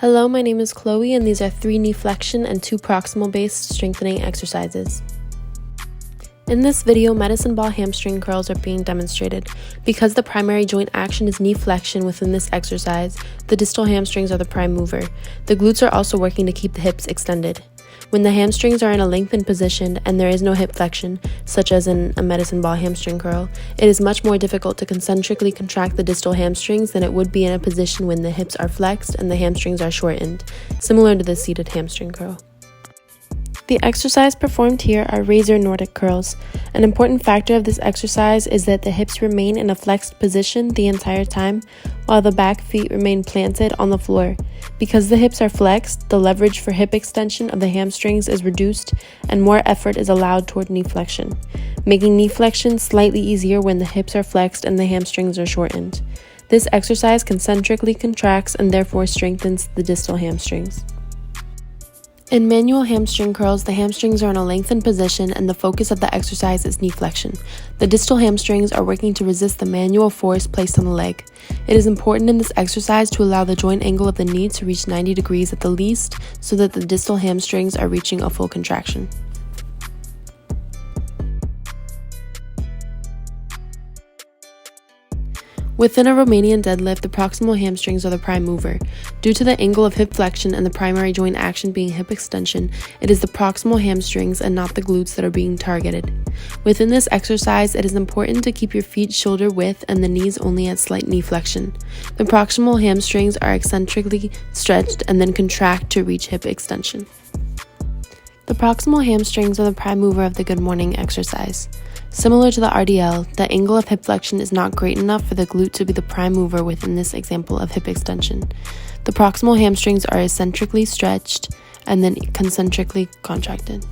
Hello, my name is Chloe, and these are 3 knee flexion and 2 proximal based strengthening exercises. In this video, medicine ball hamstring curls are being demonstrated. Because the primary joint action is knee flexion within this exercise, the distal hamstrings are the prime mover. The glutes are also working to keep the hips extended. When the hamstrings are in a lengthened position and there is no hip flexion, such as in a medicine ball hamstring curl, it is much more difficult to concentrically contract the distal hamstrings than it would be in a position when the hips are flexed and the hamstrings are shortened, similar to the seated hamstring curl. The exercise performed here are Razor Nordic Curls. An important factor of this exercise is that the hips remain in a flexed position the entire time, while the back feet remain planted on the floor. Because the hips are flexed, the leverage for hip extension of the hamstrings is reduced and more effort is allowed toward knee flexion, making knee flexion slightly easier when the hips are flexed and the hamstrings are shortened. This exercise concentrically contracts and therefore strengthens the distal hamstrings. In manual hamstring curls, the hamstrings are in a lengthened position and the focus of the exercise is knee flexion. The distal hamstrings are working to resist the manual force placed on the leg. It is important in this exercise to allow the joint angle of the knee to reach 90 degrees at the least so that the distal hamstrings are reaching a full contraction. Within a Romanian deadlift, the proximal hamstrings are the prime mover. Due to the angle of hip flexion and the primary joint action being hip extension, it is the proximal hamstrings and not the glutes that are being targeted. Within this exercise, it is important to keep your feet shoulder width and the knees only at slight knee flexion. The proximal hamstrings are eccentrically stretched and then contract to reach hip extension. The proximal hamstrings are the prime mover of the good morning exercise. Similar to the RDL, the angle of hip flexion is not great enough for the glute to be the prime mover within this example of hip extension. The proximal hamstrings are eccentrically stretched and then concentrically contracted.